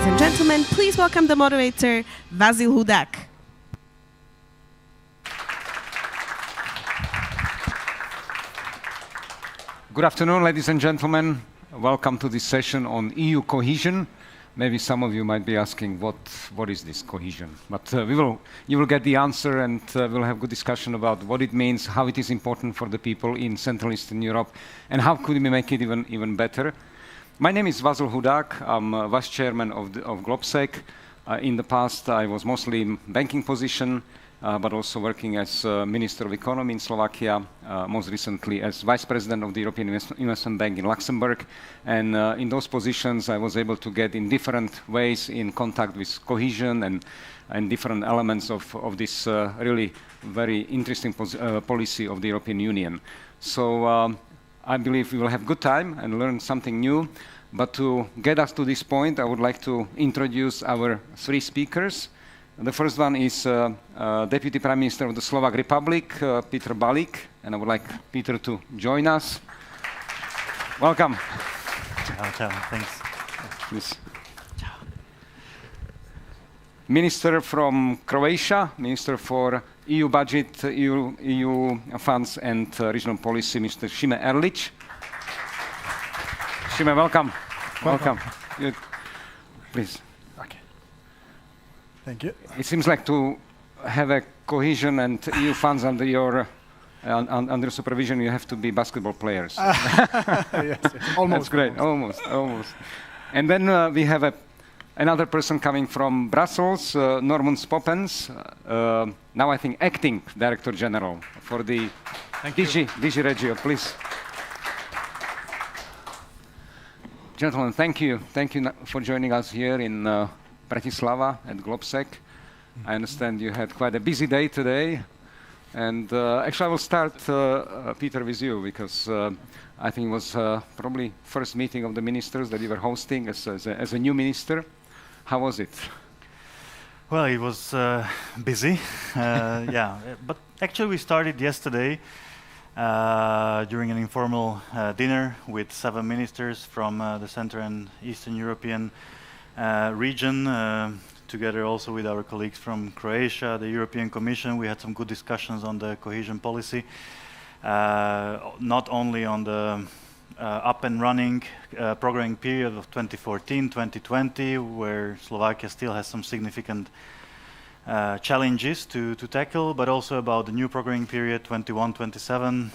ladies and gentlemen, please welcome the moderator, Vazil Hudak. Good afternoon, ladies and gentlemen. Welcome to this session on EU cohesion. Maybe some of you might be asking, what is this cohesion? But you will get the answer, and we'll have good discussion about what it means, how it is important for the people in Central Eastern Europe, and how could we make it even better. My name is Vazil Hudak. I'm vice chairman of GLOBSEC. In the past, I was mostly in banking position, but also working as Minister of Economy in Slovakia, most recently as Vice President of the European Investment Bank in Luxembourg. And in those positions, I was able to get in different ways in contact with cohesion and different elements of this really very interesting policy of the European Union. So I believe we will have good time and learn something new. But to get us to this point, I would like to introduce our three speakers. The first one is Deputy Prime Minister of the Slovak Republic, Peter Balík, and I would like Peter to join us. Welcome. Ciao, thanks. Please. Minister from Croatia, Minister for EU Budget, EU Funds and Regional Policy, Mr. Šime Erlić. Šime, welcome. Welcome. Please. Thank you. It seems like to have a cohesion and EU funds under your under supervision, you have to be basketball players. Yes, almost. That's great. Almost. And then we have another person coming from Brussels, Norman Spoppens. Now I think acting Director General for the DG Regio. Please. Gentlemen, thank you. Thank you for joining us here in Bratislava at GLOBSEC. I understand you had quite a busy day today. And actually I will start, Peter, with you, because I think it was probably first meeting of the ministers that you were hosting as a new minister. How was it? Well, it was busy, yeah. But actually we started yesterday during an informal dinner with 7 ministers from the Central and Eastern European region, together also with our colleagues from Croatia, the European Commission. We had some good discussions on the cohesion policy, not only on the up and running programming period of 2014-2020, where Slovakia still has some significant challenges to tackle, but also about the new programming period 21-27,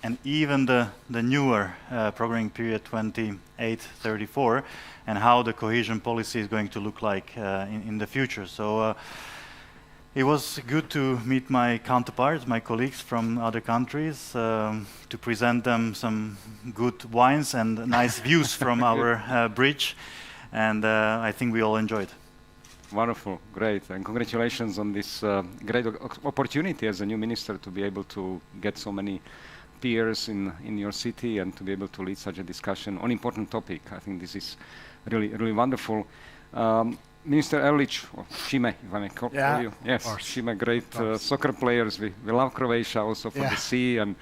and even the newer programming period 28-34, and how the cohesion policy is going to look like in the future. So it was good to meet my counterparts, my colleagues from other countries, to present them some good wines and nice views from our bridge, and I think we all enjoyed. Wonderful, great, and congratulations on this great opportunity as a new minister to be able to get so many peers in your city and to be able to lead such a discussion on important topic. I think this is really wonderful. Minister Erlić, or Šime, if I may call you. Yes, Šime, great soccer players. We love Croatia also for the sea and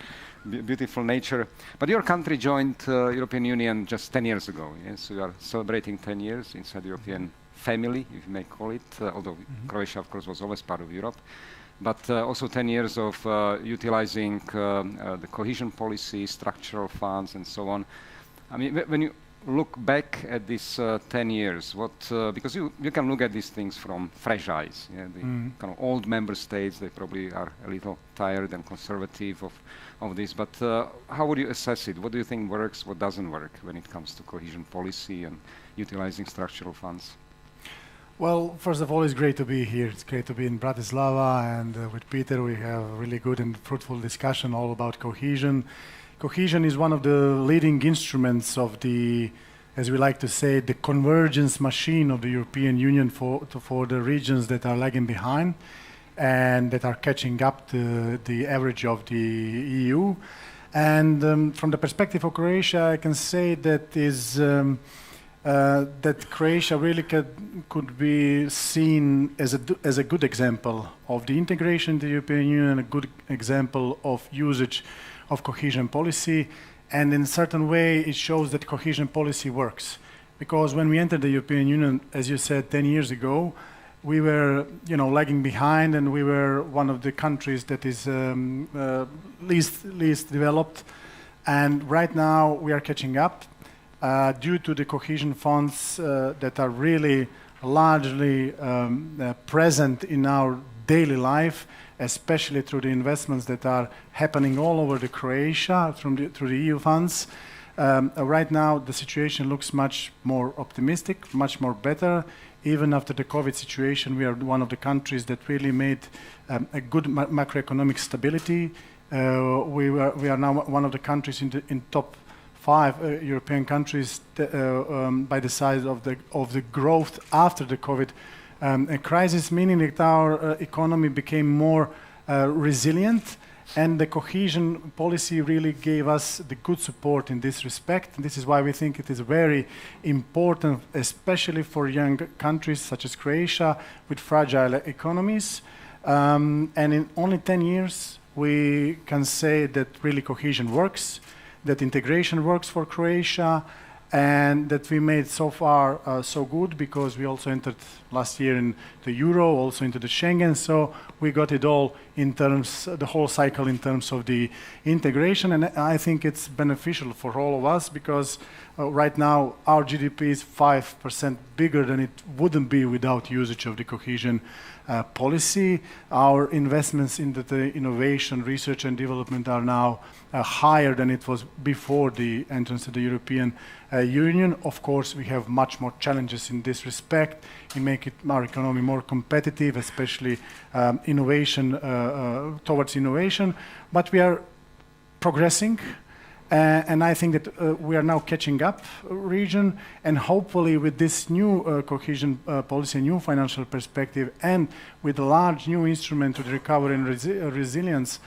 beautiful nature. But your country joined European Union just 10 years ago. Yes, we are celebrating 10 years inside the European family, if you may call it, although Croatia, of course, was always part of Europe. But also 10 years of utilizing the cohesion policy, structural funds, and so on. I mean, when you look back at these 10 years, because you can look at these things from fresh eyes. Yeah, the kind of old member states, they probably are a little tired and conservative of this. But how would you assess it? What do you think works, what doesn't work when it comes to cohesion policy and utilizing structural funds? Well, first of all, it's great to be here. It's great to be in Bratislava, and with Peter we have a really good and fruitful discussion all about cohesion. Cohesion is one of the leading instruments of the, as we like to say, the convergence machine of the European Union for the regions that are lagging behind and that are catching up to the average of the EU. And from the perspective of Croatia, I can say that that Croatia really could be seen as a good example of the integration into the European Union, a good example of usage of cohesion policy, and in a certain way it shows that cohesion policy works. because when we entered the European Union, as you said, 10 years ago, we were, lagging behind, and we were one of the countries that is least developed. And right now we are catching up due to the cohesion funds that are really largely present in our daily life, especially through the investments that are happening all over the Croatia through the EU funds. Right now, the situation looks much more optimistic, much more better. Even after the COVID situation, we are one of the countries that really made a good macroeconomic stability. We are now one of the countries in top 5 European countries by the size of the growth after the COVID crisis, meaning that our economy became more resilient. And the cohesion policy really gave us the good support in this respect. And this is why we think it is very important, especially for young countries such as Croatia with fragile economies. And in only 10 years, we can say that really cohesion works, that integration works for Croatia, and that we made so far so good, because we also entered last year in the Euro, also into the Schengen, so we got it all in terms, the whole cycle in terms of the integration, and I think it's beneficial for all of us, because right now our GDP is 5% bigger than it wouldn't be without usage of the cohesion policy. Our investments into the innovation, research and development are now higher than it was before the entrance to the European Union. Of course, we have much more challenges in this respect in making our economy more competitive, especially innovation, towards innovation. But we are progressing. And I think that we are now catching up region, and hopefully with this new cohesion policy, new financial perspective, and with a large new instrument to the Recovery and Resilience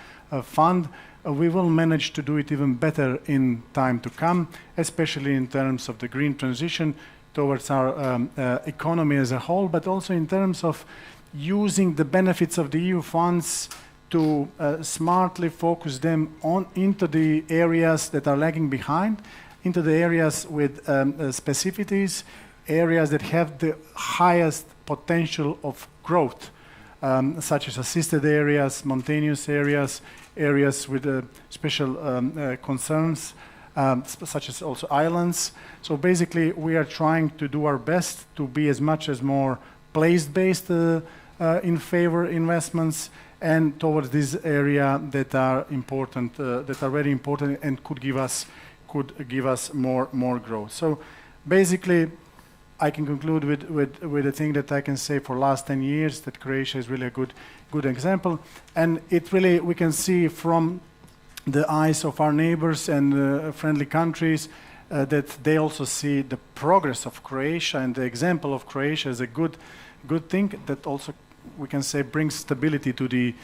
Fund, we will manage to do it even better in time to come, especially in terms of the green transition towards our economy as a whole, but also in terms of using the benefits of the EU funds to smartly focus them into the areas that are lagging behind, into the areas with specificities, areas that have the highest potential of growth, such as assisted areas, mountainous areas, areas with special concerns, such as also islands. So basically, we are trying to do our best to be as much as more place-based in favor investments, and towards this area that are important, that are very important, and could give us more growth. So basically, I can conclude with a thing that I can say for last 10 years, that Croatia is really a good example, and it really, we can see from the eyes of our neighbors and friendly countries that they also see the progress of Croatia, and the example of Croatia is a good thing that also, we can say, brings stability to the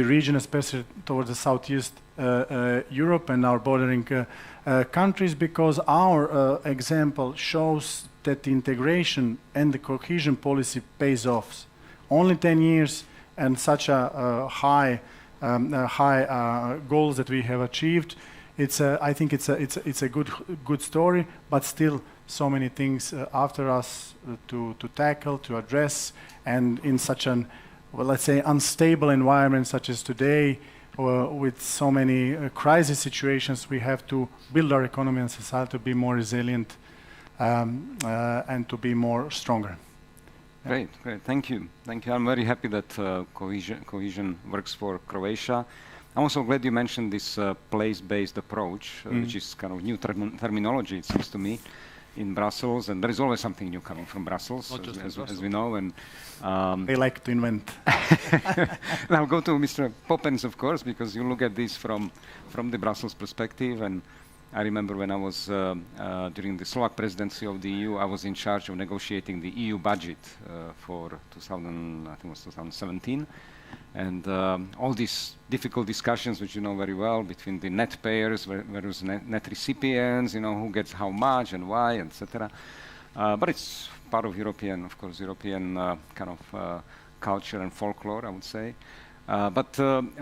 region, especially towards the Southeast Europe and our bordering countries, because our example shows that the integration and the cohesion policy pays off. Only 10 years and such a high goals that we have achieved. I think it's a good story, but still so many things after us to tackle, to address, and in such an, well, let's say, unstable environment such as today, with so many crisis situations, we have to build our economy and society to be more resilient and to be more stronger. Great, thank you. I'm very happy that cohesion works for Croatia. I'm also glad you mentioned this place-based approach, which is kind of new terminology, it seems to me, in Brussels, and there is always something new coming from Brussels, as we know. And they like to invent. I'll go to Mr. Poppens, of course, because you look at this from the Brussels perspective. And I remember when I was during the Slovak presidency of the EU, I was in charge of negotiating the EU budget for 2017. And all these difficult discussions, which you know very well, between the net payers versus net recipients, who gets how much and why, etc. But it's part of European, of course, European kind of culture and folklore, I would say. But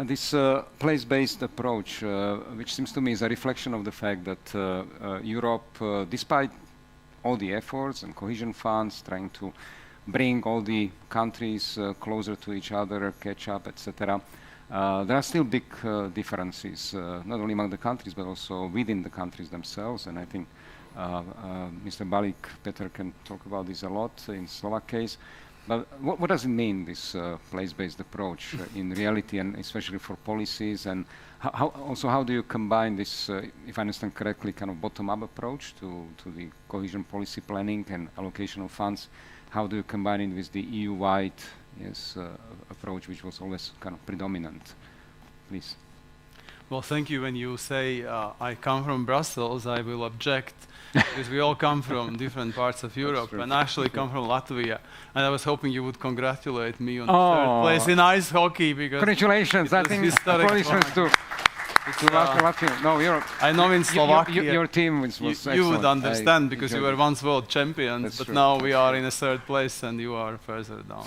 this place-based approach, which seems to me is a reflection of the fact that Europe, despite all the efforts and cohesion funds, trying to bring all the countries closer to each other, catch up, etc. There are still big differences, not only among the countries, but also within the countries themselves. And I think Mr. Balík, Peter, can talk about this a lot in Slovak case. But what does it mean, this place-based approach in reality, and especially for policies? And how do you combine this, if I understand correctly, kind of bottom-up approach to the cohesion policy planning and allocation of funds? How do you combine it with the EU-wide approach, which was always kind of predominant? Please. Well, thank you. When you say I come from Brussels, I will object, because we all come from different parts of Europe, and I actually come from Latvia. And I was hoping you would congratulate me on the third place in ice hockey, because congratulations! I think congratulations to Latvia. No, I know in Slovakia your team was excellent. You would understand, because you were once world champions, but now we are in a third place and you are further down.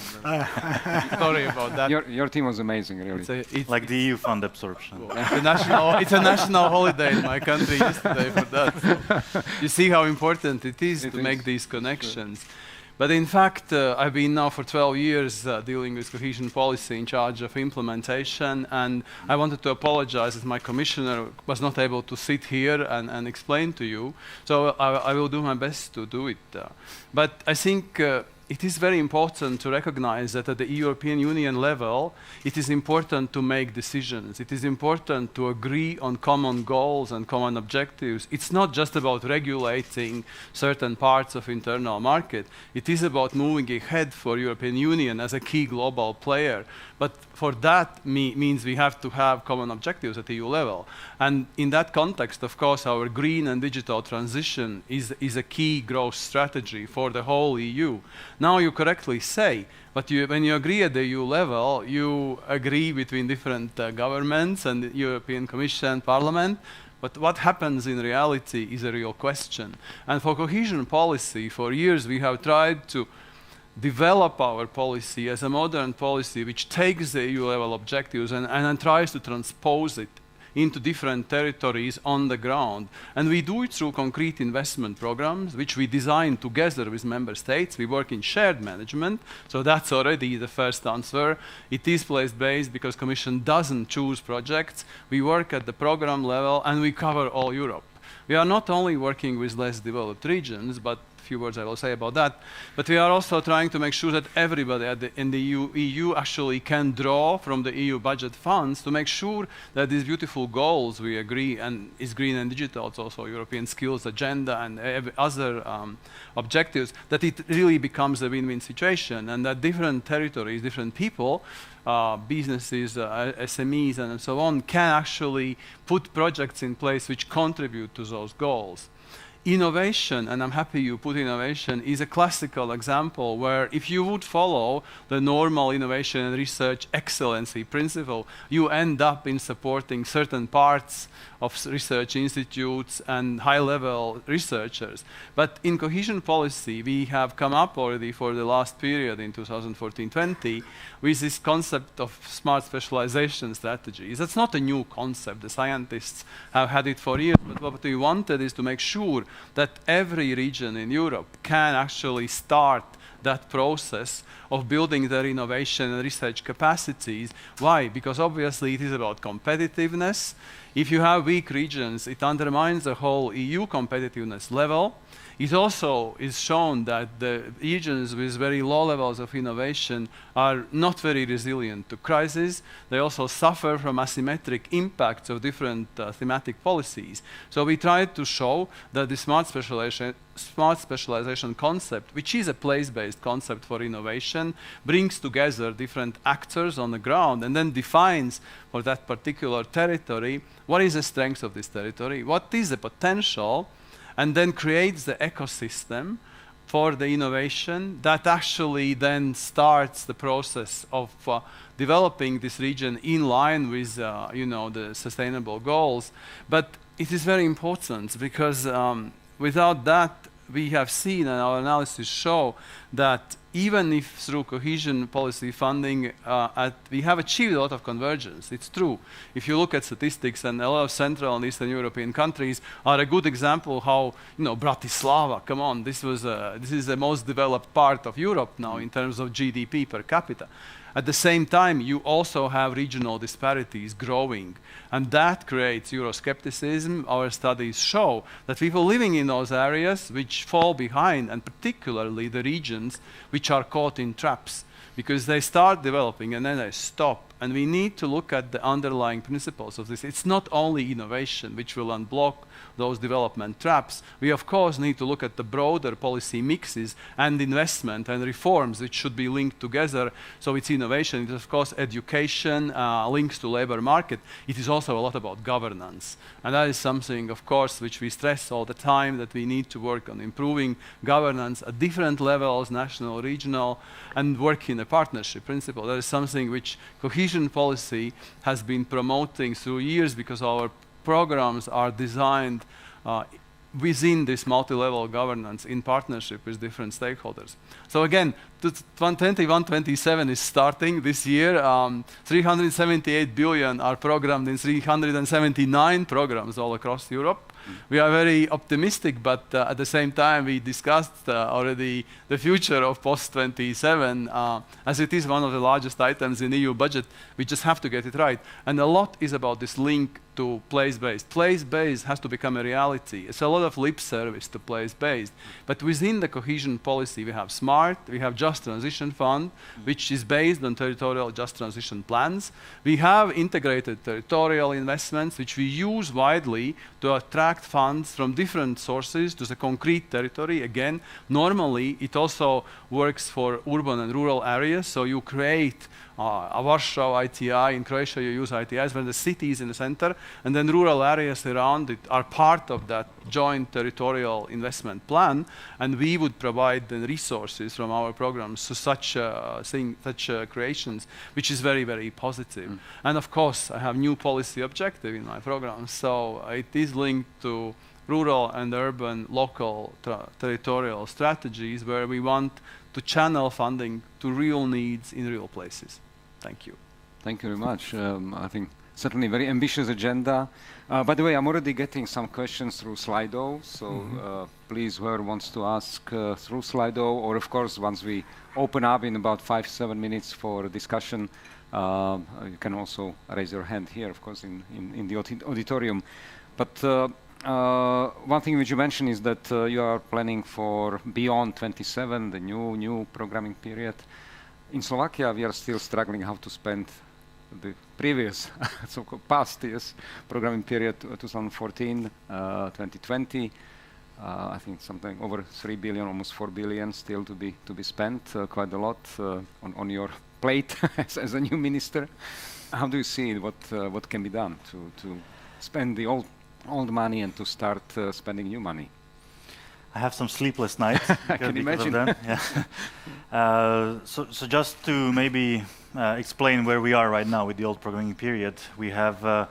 Sorry about that. Your team was amazing, really. It's like the EU fund absorption. It's a national holiday in my country yesterday for that. So you see how important it is to make these connections. Sure. But in fact, I've been now for 12 years dealing with cohesion policy in charge of implementation, and I wanted to apologize that my commissioner was not able to sit here and explain to you. So I will do my best to do it. But I think it is very important to recognize that at the European Union level, it is important to make decisions. It is important to agree on common goals and common objectives. It's not just about regulating certain parts of internal market. It is about moving ahead for European Union as a key global player. But for that means we have to have common objectives at EU level. And in that context, of course, our green and digital transition is a key growth strategy for the whole EU. Now you correctly say, but when you agree at the EU level, you agree between different governments and the European Commission, Parliament. But what happens in reality is a real question. And for cohesion policy, for years we have tried to develop our policy as a modern policy which takes the EU level objectives and tries to transpose it into different territories on the ground. And we do it through concrete investment programs, which we design together with member states. We work in shared management, so that's already the first answer. It is place-based because Commission doesn't choose projects. We work at the program level and we cover all Europe. We are not only working with less developed regions, but few words I will say about that. But we are also trying to make sure that everybody in the EU actually can draw from the EU budget funds to make sure that these beautiful goals we agree, and is green and digital, it's also European skills agenda and other objectives, that it really becomes a win-win situation, and that different territories, different people, businesses, SMEs and so on, can actually put projects in place which contribute to those goals. Innovation, and I'm happy you put innovation, is a classical example where if you would follow the normal innovation and research excellency principle, you end up in supporting certain parts of research institutes and high-level researchers. But in cohesion policy, we have come up already for the last period in 2014-20 with this concept of smart specialization strategies. That's not a new concept. The scientists have had it for years, but what we wanted is to make sure that every region in Europe can actually start that process of building their innovation and research capacities. Why? Because obviously it is about competitiveness. If you have weak regions, it undermines the whole EU competitiveness level. It also is shown that the regions with very low levels of innovation are not very resilient to crises. They also suffer from asymmetric impacts of different thematic policies. So we tried to show that the smart specialization concept, which is a place-based concept for innovation, brings together different actors on the ground and then defines for that particular territory what is the strength of this territory, what is the potential, and then creates the ecosystem for the innovation that actually then starts the process of developing this region in line with the sustainable goals. But it is very important because without that, we have seen, and our analysis show, that even if through cohesion policy funding we have achieved a lot of convergence, it's true. If you look at statistics, and a lot of Central and Eastern European countries are a good example how, Bratislava, come on, this is the most developed part of Europe now in terms of GDP per capita. At the same time, you also have regional disparities growing, and that creates Euroscepticism. Our studies show that people living in those areas which fall behind, and particularly the regions which are caught in traps, because they start developing and then they stop. And we need to look at the underlying principles of this. It's not only innovation which will unblock those development traps. We of course need to look at the broader policy mixes and investment and reforms which should be linked together. So it's innovation, it's of course education, links to labor market. It is also a lot about governance. And that is something of course which we stress all the time, that we need to work on improving governance at different levels, national, regional, and work in a partnership principle. That is something which cohesion policy has been promoting through years, because our programs are designed within this multi-level governance in partnership with different stakeholders. So again, 121-27 is starting this year. 378 billion are programmed in 379 programs all across Europe. We are very optimistic, but at the same time we discussed already the future of post-27, as it is one of the largest items in EU budget. We just have to get it right. And a lot is about this link to place-based. Place-based has to become a reality. It's a lot of lip service to place-based. But within the cohesion policy we have SMART, we have Just Transition Fund, which is based on territorial just transition plans. We have integrated territorial investments, which we use widely to attract funds from different sources to the concrete territory. Again, normally it also works for urban and rural areas, so you create a Warsaw ITI, in Croatia you use ITIs when the city is in the center, and then rural areas around it are part of that joint territorial investment plan, and we would provide the resources from our programs to such creations, which is very, very positive. And of course, I have new policy objective in my program, so it is linked to rural and urban local territorial strategies where we want to channel funding to real needs in real places. Thank you. Thank you very much. I think certainly very ambitious agenda. By the way, I'm already getting some questions through Slido, so please, whoever wants to ask through Slido, or of course, once we open up in about 5-7 minutes for discussion, you can also raise your hand here, of course, in the auditorium. But one thing which you mentioned is that you are planning for beyond 27, the new programming period. In Slovakia, we are still struggling how to spend the previous, so-called past years programming period, 2014, 2020. I think something over 3 billion, almost 4 billion still to be spent, quite a lot on your plate as a new minister. How do you see it? What can be done to spend the old money and to start spending new money? I have some sleepless nights. I can imagine. Of them. Yeah. So just to maybe explain where we are right now with the old programming period, we have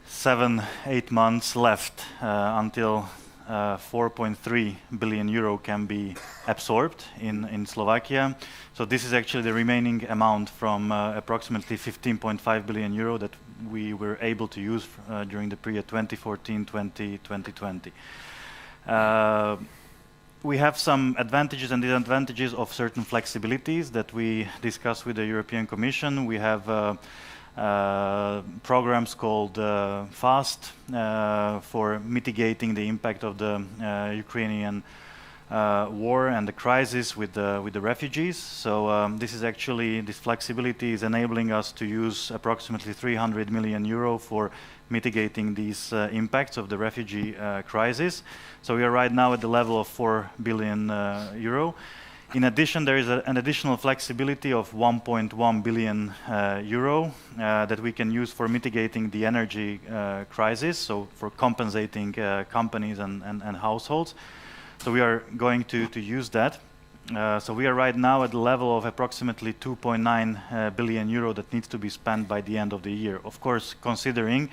7-8 months left until 4.3 billion euro can be absorbed in Slovakia. So this is actually the remaining amount from approximately 15.5 billion euro that we were able to use during the period 2014-2020. We have some advantages and disadvantages of certain flexibilities that we discussed with the European Commission. We have programs called FAST for mitigating the impact of the Ukrainian war and the crisis with the refugees. So this flexibility is enabling us to use approximately 300 million euro for mitigating these impacts of the refugee crisis. So we are right now at the level of 4 billion euro. In addition, there is an additional flexibility of 1.1 billion euro that we can use for mitigating the energy crisis, so for compensating companies and households. So we are going to use that. So we are right now at the level of approximately 2.9 billion euro that needs to be spent by the end of the year. Of course, considering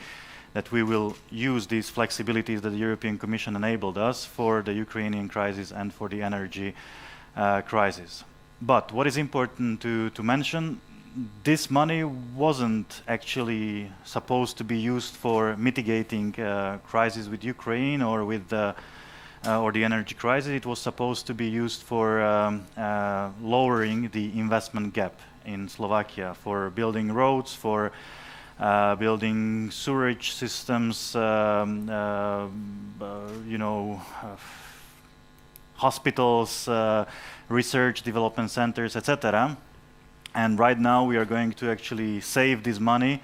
that we will use these flexibilities that the European Commission enabled us for the Ukrainian crisis and for the energy crisis. But what is important to mention, this money wasn't actually supposed to be used for mitigating crisis with Ukraine or with or the energy crisis. It was supposed to be used for lowering the investment gap in Slovakia, for building roads, for building sewerage systems, hospitals, research development centers, etc. And right now we are going to actually save this money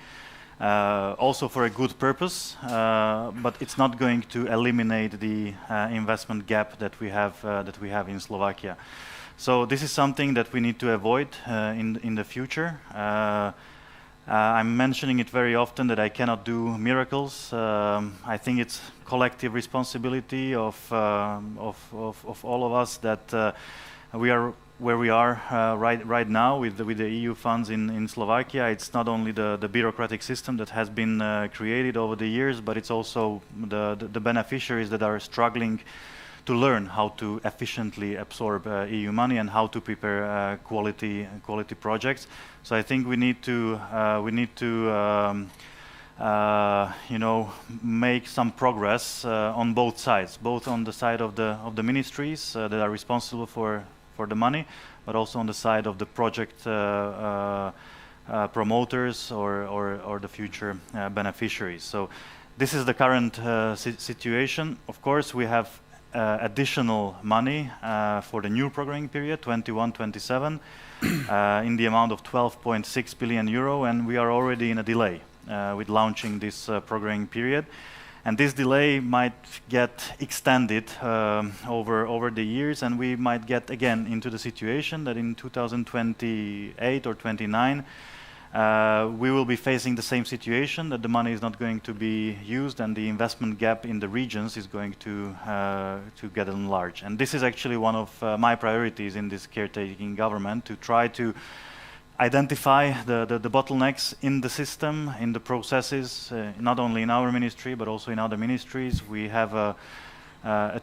also for a good purpose, but it's not going to eliminate the investment gap that we have in Slovakia. So this is something that we need to avoid in the future. I'm mentioning it very often that I cannot do miracles. I think it's collective responsibility of all of us that we are where we are right now with the EU funds in Slovakia. It's not only the bureaucratic system that has been created over the years, but it's also the beneficiaries that are struggling to learn how to efficiently absorb EU money and how to prepare quality projects. So I think we need to make some progress on both sides, both on the side of the ministries that are responsible for the money, but also on the side of the project promoters or the future beneficiaries. So this is the current situation. Of course, we have additional money for the new programming period, 21-27, in the amount of 12.6 billion euro, and we are already in a delay with launching this programming period. And this delay might get extended over the years, and we might get again into the situation that in 2028 or 29 we will be facing the same situation, that the money is not going to be used and the investment gap in the regions is going to get enlarged. And this is actually one of my priorities in this caretaking government, to try to identify the bottlenecks in the system, in the processes, not only in our ministry but also in other ministries. We have a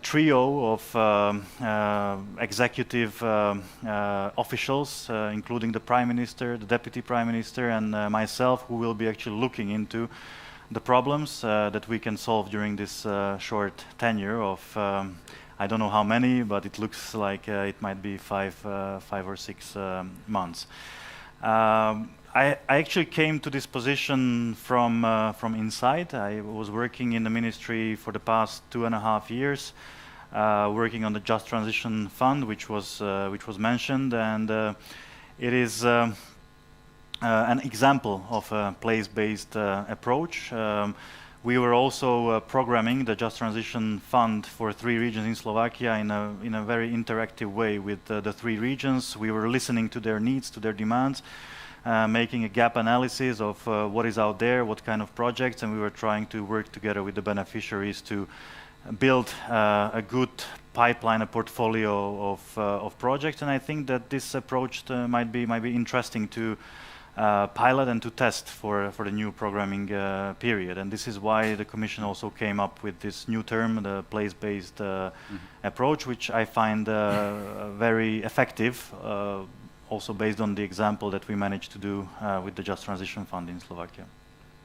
trio of executive officials, including the Prime Minister, the Deputy Prime Minister, and myself, who will be actually looking into the problems that we can solve during this short tenure of I don't know how many, but it looks like it might be 5 or 6 months. I actually came to this position from inside. I was working in the ministry for the past 2.5 years, working on the Just Transition Fund, which was mentioned, and it is an example of a place-based approach. We were also programming the Just Transition Fund for 3 regions in Slovakia in a very interactive way with the 3 regions. We were listening to their needs, to their demands, making a gap analysis of what is out there, what kind of projects, and we were trying to work together with the beneficiaries to build a good pipeline, a portfolio of projects. And I think that this approach might be interesting to pilot and to test for the new programming period. And this is why the Commission also came up with this new term, the place-based approach, which I find very effective, also based on the example that we managed to do with the Just Transition Fund in Slovakia.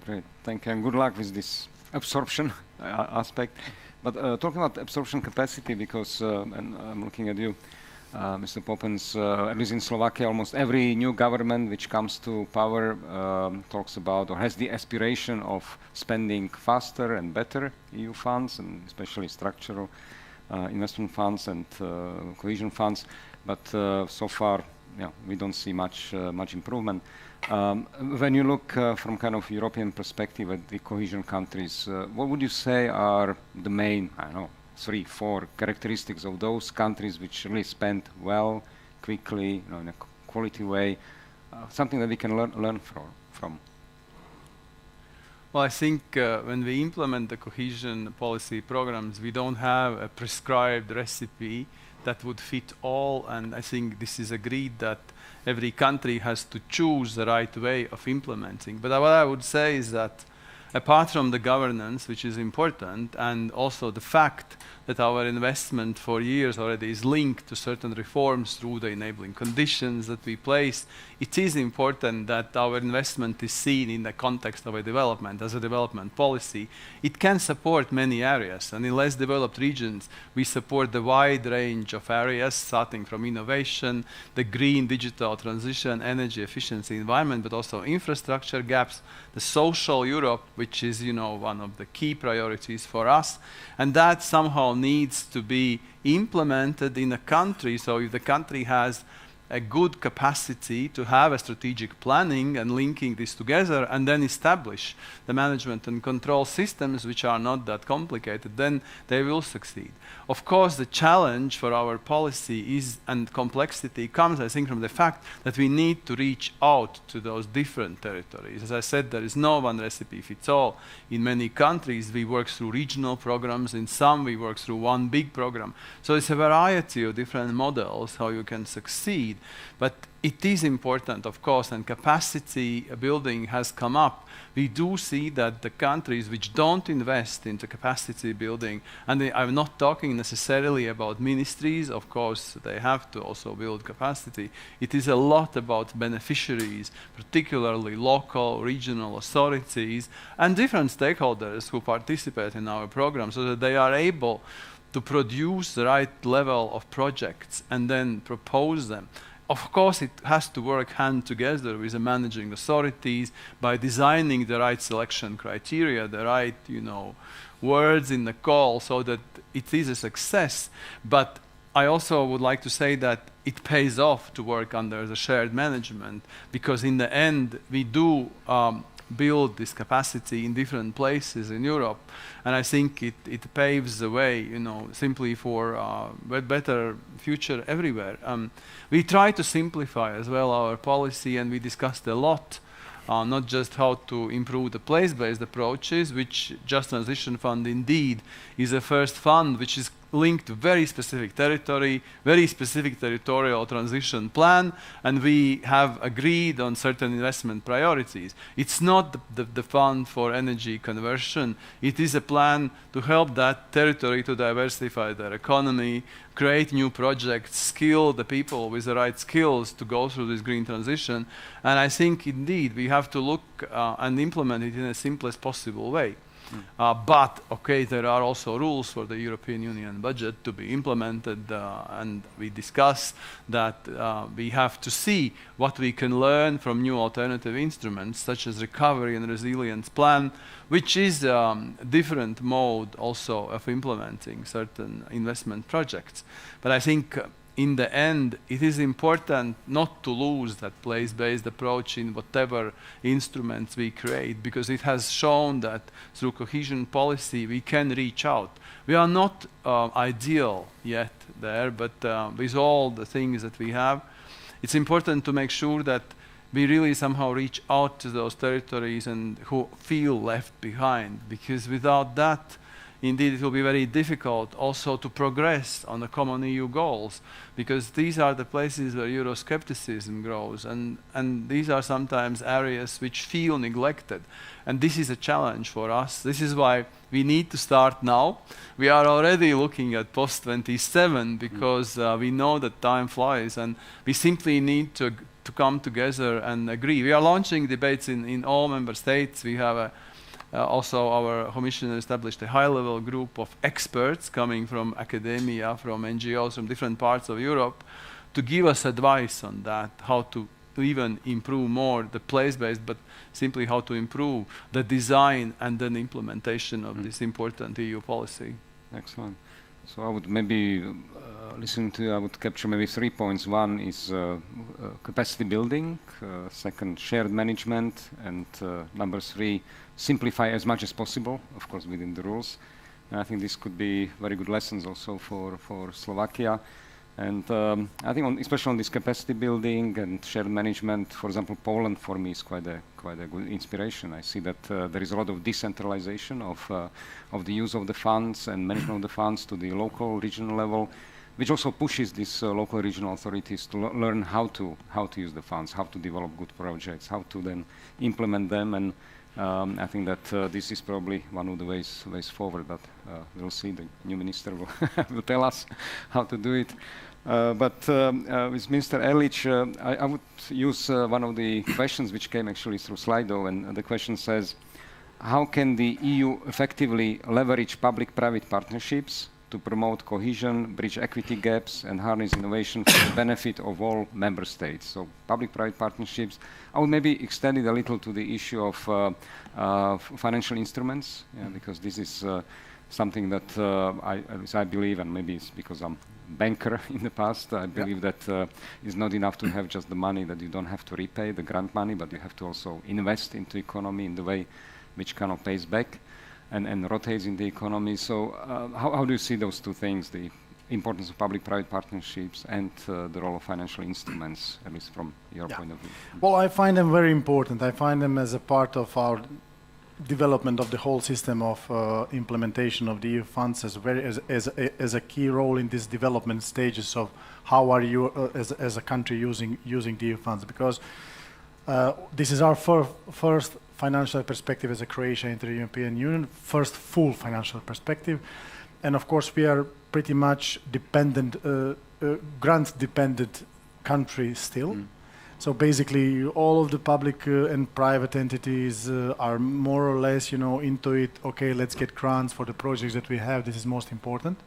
Great, thank you, and good luck with this absorption aspect. But talking about absorption capacity, because, and I'm looking at you, Mr. Poppens, at least in Slovakia, almost every new government which comes to power talks about or has the aspiration of spending faster and better EU funds, and especially structural investment funds and cohesion funds. But so far, we don't see much improvement. When you look from kind of European perspective at the cohesion countries, what would you say are the main, 3, 4 characteristics of those countries which really spend well, quickly, in a quality way, something that we can learn from? Well, I think when we implement the cohesion policy programs, we don't have a prescribed recipe that would fit all, and I think this is agreed that every country has to choose the right way of implementing. But what I would say is that apart from the governance, which is important, and also the fact that our investment for years already is linked to certain reforms through the enabling conditions that we place, it is important that our investment is seen in the context of a development, as a development policy. It can support many areas, and in less developed regions, we support the wide range of areas, starting from innovation, the green digital transition, energy efficiency, environment, but also infrastructure gaps, the social Europe, which is, one of the key priorities for us, and that somehow needs to be implemented in a country. So if the country has a good capacity to have a strategic planning and linking this together and then establish the management and control systems which are not that complicated, then they will succeed. Of course, the challenge for our policy is, and complexity comes, I think, from the fact that we need to reach out to those different territories. As I said, there is no one recipe fits all. In many countries, we work through regional programs. In some, we work through one big program. So it's a variety of different models how you can succeed. But it is important, of course, and capacity building has come up. We do see that the countries which don't invest into capacity building, and I'm not talking necessarily about ministries, of course, they have to also build capacity. It is a lot about beneficiaries, particularly local, regional authorities, and different stakeholders who participate in our program, so that they are able to produce the right level of projects and then propose them. Of course, it has to work hand together with the managing authorities by designing the right selection criteria, the right, words in the call, so that it is a success. But I also would like to say that it pays off to work under the shared management, because in the end, we do build this capacity in different places in Europe, and I think it paves the way, simply for a better future everywhere. We try to simplify as well our policy, and we discussed a lot, not just how to improve the place-based approaches, which Just Transition Fund indeed is a first fund which is linked to very specific territory, very specific territorial transition plan, and we have agreed on certain investment priorities. It's not the fund for energy conversion. It is a plan to help that territory to diversify their economy, create new projects, skill the people with the right skills to go through this green transition. And I think indeed we have to look and implement it in the simplest possible way. But, okay, there are also rules for the European Union budget to be implemented, and we discuss that we have to see what we can learn from new alternative instruments, such as Recovery and Resilience Plan, which is a different mode also of implementing certain investment projects. But I think in the end, it is important not to lose that place-based approach in whatever instruments we create, because it has shown that through cohesion policy we can reach out. We are not ideal yet there, but with all the things that we have, it's important to make sure that we really somehow reach out to those territories and who feel left behind, because without that, indeed, it will be very difficult also to progress on the common EU goals, because these are the places where Euroscepticism grows, and these are sometimes areas which feel neglected. And this is a challenge for us. This is why we need to start now. We are already looking at post-27, because we know that time flies, and we simply need to come together and agree. We are launching debates in all member states. We have also, our Commissioner established a high-level group of experts coming from academia, from NGOs, from different parts of Europe, to give us advice on that, how to even improve more the place-based, but simply how to improve the design and then implementation of this important EU policy. Excellent. So I would maybe I would capture maybe 3 points. One is capacity building, second, shared management, and number 3, simplify as much as possible, of course, within the rules. And I think this could be very good lessons also for Slovakia. And I think especially on this capacity building and shared management, for example, Poland for me is quite a good inspiration. I see that there is a lot of decentralization of the use of the funds and management of the funds to the local, regional level, which also pushes these local regional authorities to learn how to use the funds, how to develop good projects, how to then implement them, and I think that this is probably one of the ways forward, but we'll see. The new minister will, will tell us how to do it. But with Mr. Erlich, I would use one of the questions which came actually through Slido, and the question says, how can the EU effectively leverage public-private partnerships to promote cohesion, bridge equity gaps, and harness innovation for the benefit of all member states? So public-private partnerships. I would maybe extend it a little to the issue of financial instruments, because this is something that I believe, and maybe it's because I'm banker in the past, I believe that it's not enough to have just the money, that you don't have to repay the grant money, but you have to also invest into economy in the way which kind of pays back and rotates in the economy. So how do you see those two things, the importance of public-private partnerships and the role of financial instruments, at least from your point of view? Well, I find them very important. I find them as a part of our development of the whole system of implementation of the EU funds as a key role in these development stages of how are you as a country using the EU funds, because this is our first financial perspective as a Croatia into the European Union, first full financial perspective, and of course we are pretty much dependent, grant-dependent country still. So basically, all of the public and private entities are more or less, into it. Okay, let's get grants for the projects that we have. This is most important.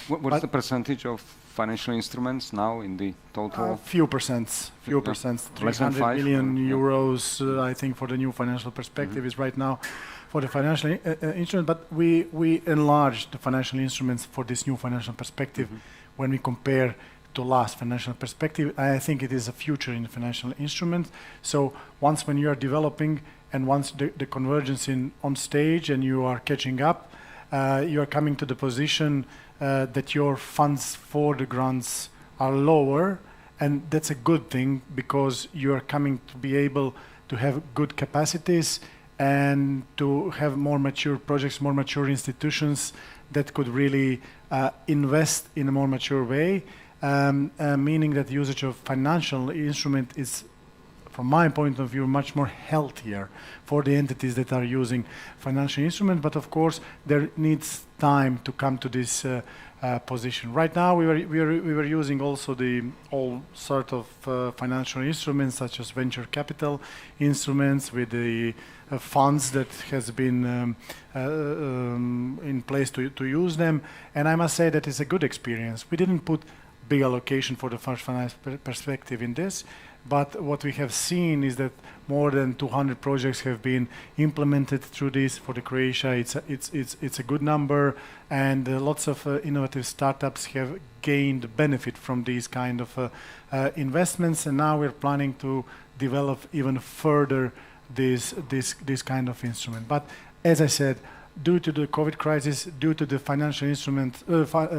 What's the percentage of financial instruments now in the total? Few percents. 300 million euros, I think, for the new financial perspective is right now for the financial instrument. But we enlarged the financial instruments for this new financial perspective when we compare to last financial perspective. I think it is a future in the financial instrument. So once when you are developing and once the convergence on stage and you are catching up, you are coming to the position that your funds for the grants are lower, and that's a good thing because you are coming to be able to have good capacities and to have more mature projects, more mature institutions that could really invest in a more mature way. Meaning that usage of financial instrument is, from my point of view, much more healthier for the entities that are using financial instrument. But of course, there needs time to come to this position. Right now, we were using also all sort of financial instruments, such as venture capital instruments with the funds that has been in place to use them. And I must say that it's a good experience. We didn't put big allocation for the first financial perspective in this, but what we have seen is that more than 200 projects have been implemented through this for the Croatia. It's a good number, and lots of innovative startups have gained benefit from these kind of investments, and now we're planning to develop even further this kind of instrument. But as I said, due to the COVID crisis, due to the financial instrument,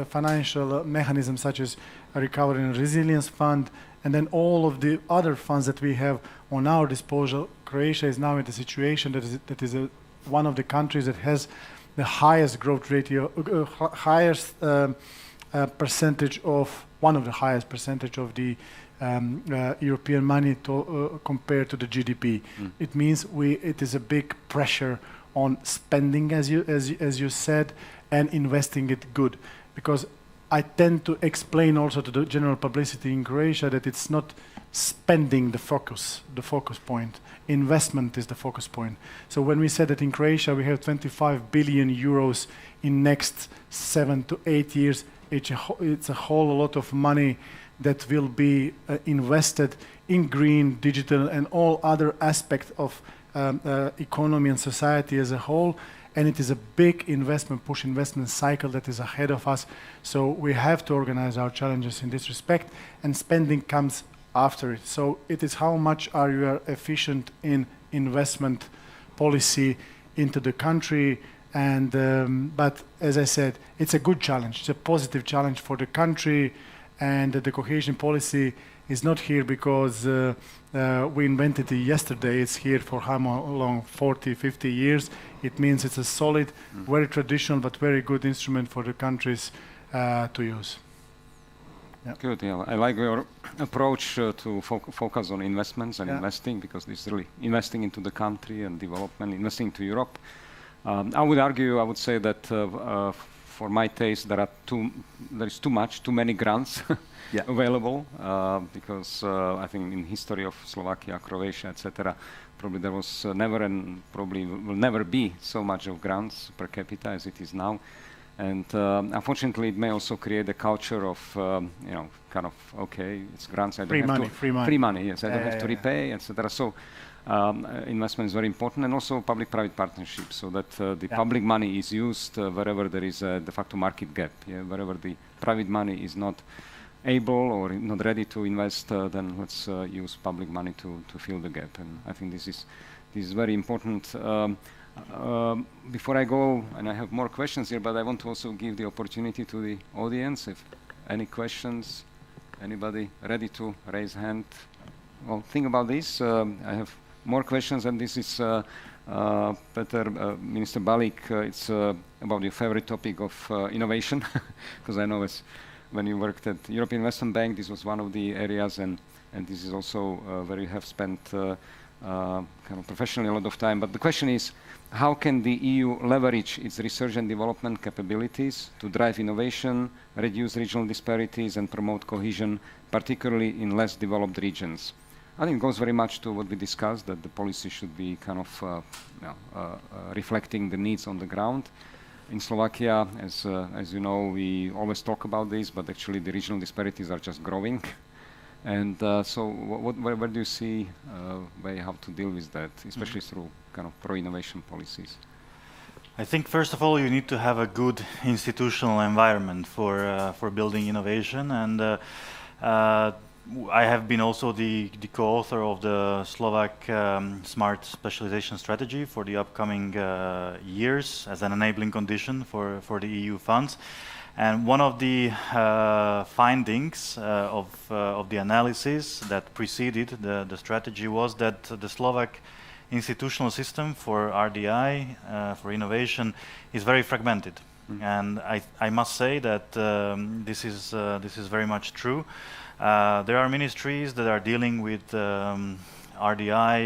financial mechanisms such as a Recovery and Resilience Fund, and then all of the other funds that we have on our disposal, Croatia is now in the situation that is one of the countries that has the highest growth rate, highest percentage of, one of the highest percentage of the European money compared to the GDP. It means it is a big pressure on spending, as you said, and investing it good. Because I tend to explain also to the general publicity in Croatia that it's not spending the focus point. Investment is the focus point. So when we said that in Croatia we have 25 billion euros in next 7 to 8 years, it's a whole lot of money that will be invested in green, digital, and all other aspects of economy and society as a whole, and it is a big push investment cycle that is ahead of us. So we have to organize our challenges in this respect, and spending comes after it. So it is how much are you efficient in investment policy into the country, and but as I said, it's a good challenge. It's a positive challenge for the country, and the cohesion policy is not here because we invented it yesterday. It's here for how long? 40, 50 years. It means it's a solid, very traditional, but very good instrument for the countries to use. Good. Yeah, I like your approach to focus on investments and investing, because this is really investing into the country and development, investing to Europe. I would argue, I would say that for my taste, there is too many grants available, because I think in history of Slovakia, Croatia, etc., probably there was never and probably will never be so much of grants per capita as it is now. And unfortunately, it may also create a culture of, kind of, okay, it's grants. I don't have to free money. Yes, I don't have to repay, etc. So investment is very important, and also public-private partnerships, so that the public money is used wherever there is a de facto market gap. Wherever the private money is not able or not ready to invest, then let's use public money to fill the gap. And I think this is very important. Before I go, and I have more questions here, but I want to also give the opportunity to the audience. If any questions, anybody ready to raise hand? Well, think about this. I have more questions, and this is Minister Balík. It's about your favorite topic of innovation, because I know when you worked at European Investment Bank, this was one of the areas, and this is also where you have spent kind of professionally a lot of time. But the question is, how can the EU leverage its research and development capabilities to drive innovation, reduce regional disparities, and promote cohesion, particularly in less developed regions? I think it goes very much to what we discussed, that the policy should be kind of reflecting the needs on the ground. In Slovakia, as you know, we always talk about this, but actually the regional disparities are just growing. And so where do you see way how to deal with that, especially through kind of pro-innovation policies? I think first of all you need to have a good institutional environment for building innovation, and I have been also the co-author of the Slovak Smart Specialization Strategy for the upcoming years as an enabling condition for the EU funds. And one of the findings of the analysis that preceded the strategy was that the Slovak institutional system for RDI, for innovation, is very fragmented. And I must say that this is very much true. There are ministries that are dealing with RDI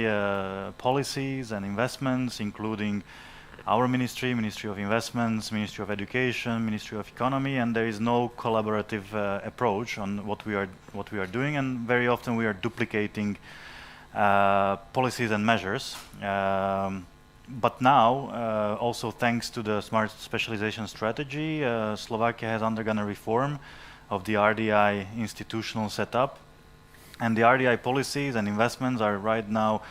policies and investments, including our ministry, Ministry of Investments, Ministry of Education, Ministry of Economy, and there is no collaborative approach on what we are doing, and very often we are duplicating policies and measures. But now, also thanks to the Smart Specialization Strategy, Slovakia has undergone a reform of the RDI institutional setup, and the RDI policies and investments are right now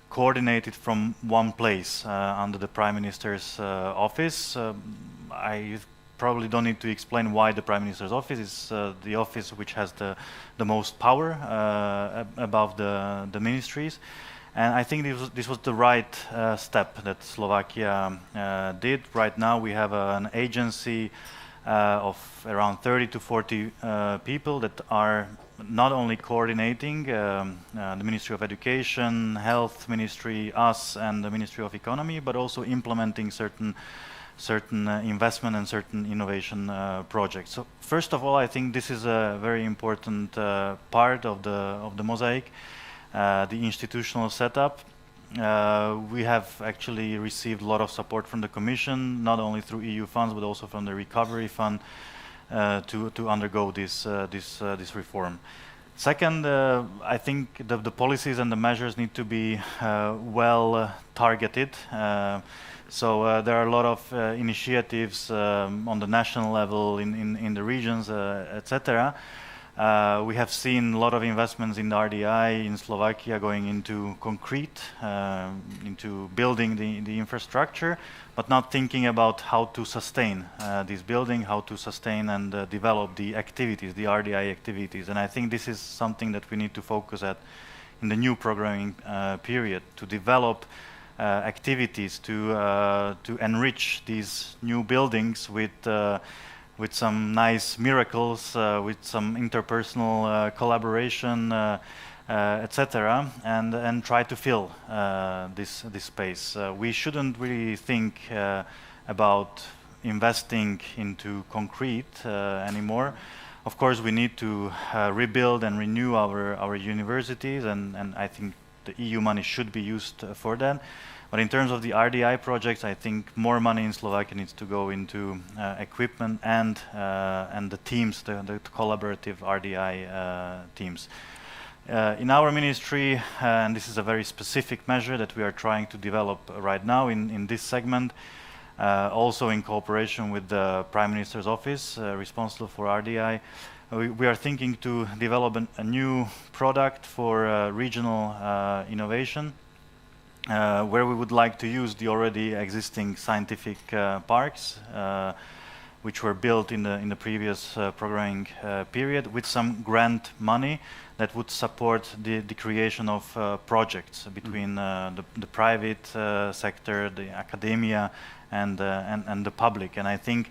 coordinated from one place under the Prime Minister's office. I probably don't need to explain why the Prime Minister's office is the office which has the most power above the ministries. And I think this was the right step that Slovakia did. Right now we have an agency of around 30 to 40 people that are not only coordinating the Ministry of Education, Health Ministry, us, and the Ministry of Economy, but also implementing certain investment and certain innovation projects. So first of all, I think this is a very important part of the mosaic, the institutional setup. We have actually received a lot of support from the Commission, not only through EU funds, but also from the Recovery Fund, to undergo this reform. Second, I think the policies and the measures need to be well targeted. So there are a lot of initiatives on the national level, in the regions, etc. We have seen a lot of investments in the RDI in Slovakia going into concrete, into building the infrastructure, but not thinking about how to sustain this building, how to sustain and develop the activities, the RDI activities. And I think this is something that we need to focus at in the new programming period, to develop activities to enrich these new buildings with some nice miracles, with some interpersonal collaboration, etc., and try to fill this space. We shouldn't really think about investing into concrete anymore. Of course, we need to rebuild and renew our universities, and I think the EU money should be used for that. But in terms of the RDI projects, I think more money in Slovakia needs to go into equipment and the teams, the collaborative RDI teams. In our ministry, and this is a very specific measure that we are trying to develop right now in this segment, also in cooperation with the Prime Minister's office responsible for RDI, we are thinking to develop a new product for regional innovation, where we would like to use the already existing scientific parks, which were built in the previous programming period, with some grant money that would support the creation of projects between the private sector, the academia, and the public. And I think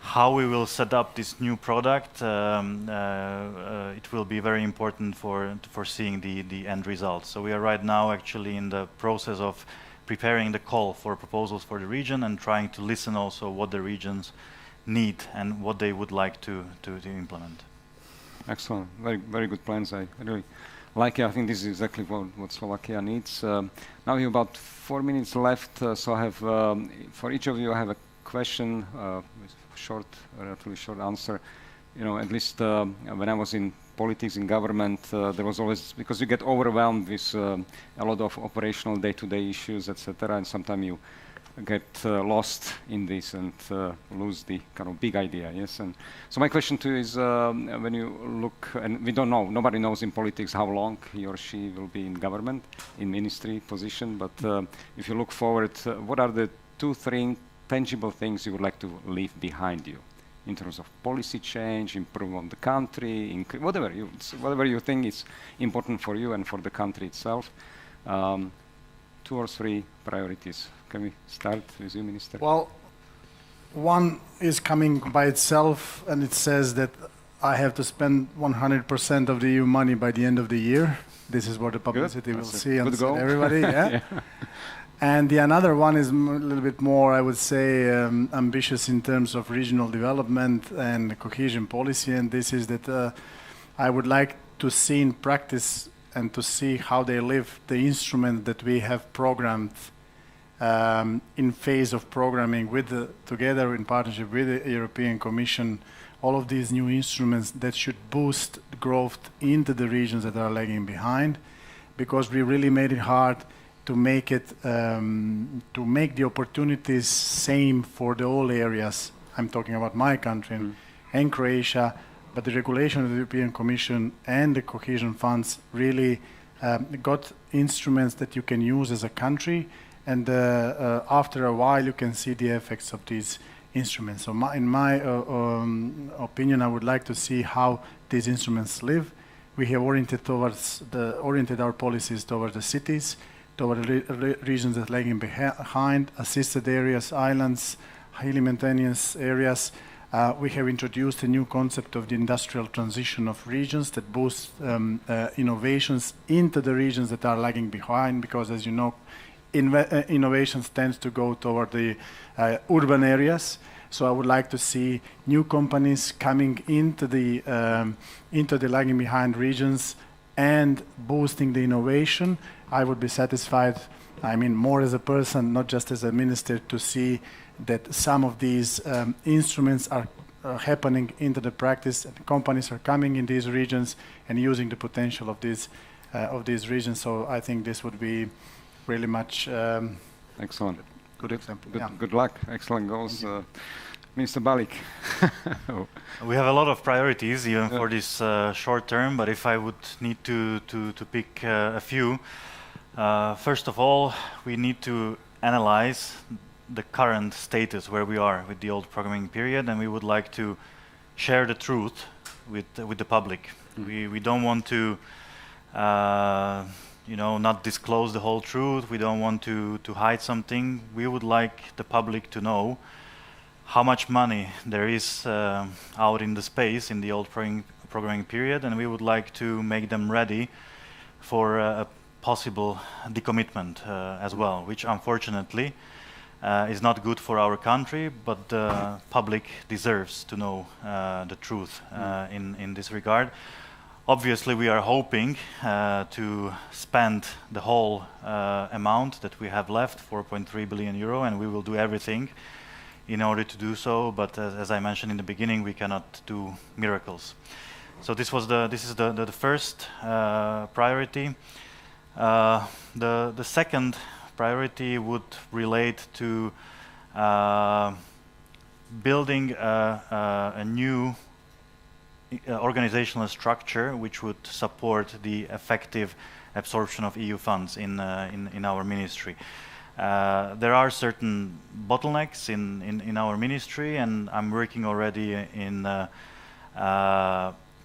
how we will set up this new product, it will be very important for seeing the end results. So we are right now actually in the process of preparing the call for proposals for the region and trying to listen also what the regions need and what they would like to implement. Excellent. Very, very good plans. I really like it. I think this is exactly what Slovakia needs. Now we have about 4 minutes left, so I have, for each of you, I have a question, with relatively short answer. You know, at least when I was in politics, in government, there was always, because you get overwhelmed with a lot of operational day-to-day issues, etc., and sometimes you get lost in this and lose the kind of big idea, yes? And so my question to you is, when you look, and we don't know, nobody knows in politics how long he or she will be in government, in ministry position, but if you look forward, what are the 2-3 tangible things you would like to leave behind you in terms of policy change, improvement of the country, whatever you think is important for you and for the country itself? 2 or 3 priorities. Can we start with you, Minister? Well, one is coming by itself, and it says that I have to spend 100% of the EU money by the end of the year. This is what the publicity will see and everybody. Yeah. Yeah. And the another one is a little bit more, I would say, ambitious in terms of regional development and cohesion policy. And this is that I would like to see in practice and to see how they live the instrument that we have programmed in phase of programming together in partnership with the European Commission, all of these new instruments that should boost growth into the regions that are lagging behind, because we really made it hard to make it to make the opportunities same for the all areas. I'm talking about my country and Croatia, but the regulation of the European Commission and the cohesion funds really got instruments that you can use as a country, and after a while you can see the effects of these instruments. So in my opinion, I would like to see how these instruments live. We have oriented our policies towards the cities, toward the regions that are lagging behind, assisted areas, islands, highly mountainous areas. We have introduced a new concept of the industrial transition of regions that boosts innovations into the regions that are lagging behind, because, as you know, innovations tends to go toward the urban areas. So I would like to see new companies coming into the lagging behind regions and boosting the innovation. I would be satisfied, I mean, more as a person, not just as a minister, to see that some of these instruments are happening into the practice, and companies are coming in these regions and using the potential of these regions. So I think this would be really much excellent. Good example. Good luck. Excellent goals. Minister Balík. We have a lot of priorities even for this short term, but if I would need to pick a few, first of all, we need to analyze the current status where we are with the old programming period, and we would like to share the truth with the public. We don't want to not disclose the whole truth. We don't want to hide something. We would like the public to know how much money there is out in the space in the old programming period, and we would like to make them ready for a possible decommitment as well, which unfortunately is not good for our country, but the public deserves to know the truth in this regard. Obviously, we are hoping to spend the whole amount that we have left, 4.3 billion euro, and we will do everything in order to do so. But as I mentioned in the beginning, we cannot do miracles. So this is the first priority. The second priority would relate to building a new organizational structure which would support the effective absorption of EU funds in our ministry. There are certain bottlenecks in our ministry, and I'm working already in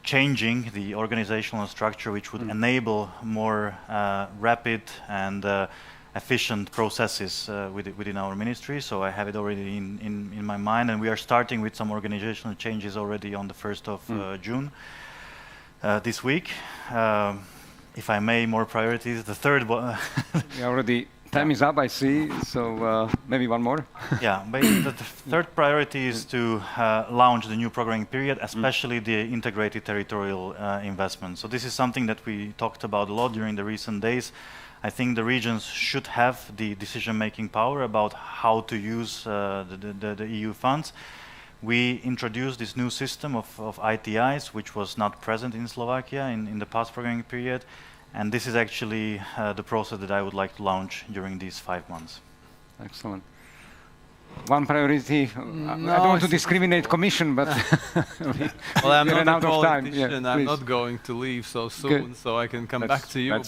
changing the organizational structure which would enable more rapid and efficient processes within our ministry. So I have it already in my mind, and we are starting with some organizational changes already on the 1st of June this week. If I may, more priorities. The third one. Time is up, I see, so maybe one more. Yeah, but the third priority is to launch the new programming period, especially the integrated territorial investment. So this is something that we talked about a lot during the recent days. I think the regions should have the decision-making power about how to use the EU funds. We introduced this new system of ITIs, which was not present in Slovakia in the past programming period. And this is actually the process that I would like to launch during these 5 months. Excellent. One priority, I don't want to discriminate Commission, but well, I'm not out a of time. politician. I'm not going to leave so soon, so I can come back to you.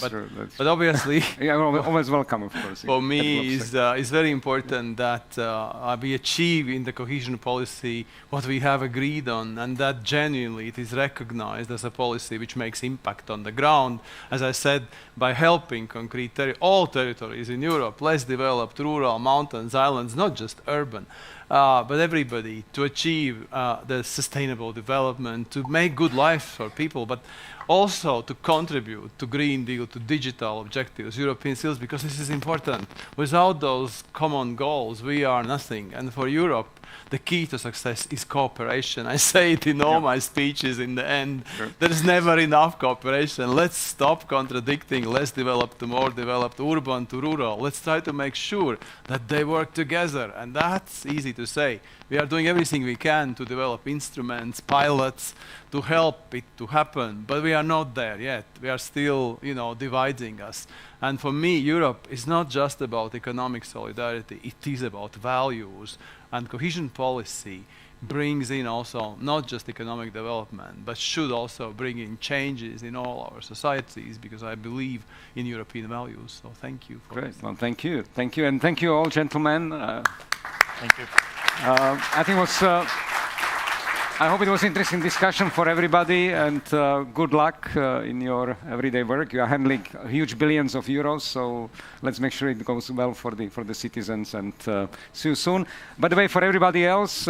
But obviously, always welcome, of course. For me, it's very important that we achieve in the cohesion policy what we have agreed on, and that genuinely it is recognized as a policy which makes impact on the ground. As I said, by helping concrete all territories in Europe, less developed, rural, mountains, islands, not just urban, but everybody, to achieve the sustainable development, to make good life for people, but also to contribute to Green Deal, to digital objectives, European skills, because this is important. Without those common goals, we are nothing. And for Europe, the key to success is cooperation. I say it in all my speeches in the end. There is never enough cooperation. Let's stop contradicting less developed to more developed, urban to rural. Let's try to make sure that they work together. And that's easy to say. We are doing everything we can to develop instruments, pilots, to help it to happen. But we are not there yet. We are still, dividing us. And for me, Europe is not just about economic solidarity. It is about values. And cohesion policy brings in also not just economic development, but should also bring in changes in all our societies, because I believe in European values. So thank you. Great. Well, thank you. Thank you. And thank you all, gentlemen. Thank you. I think I hope it was interesting discussion for everybody, and good luck in your everyday work. You are handling huge billions of euros, so let's make sure it goes well for the citizens, and see you soon. By the way, for everybody else,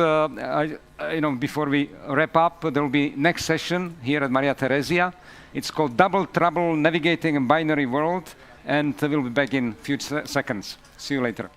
before we wrap up, there will be next session here at Maria Theresia. It's called Double Trouble: Navigating a Binary World, and we'll be back in a few seconds. See you later.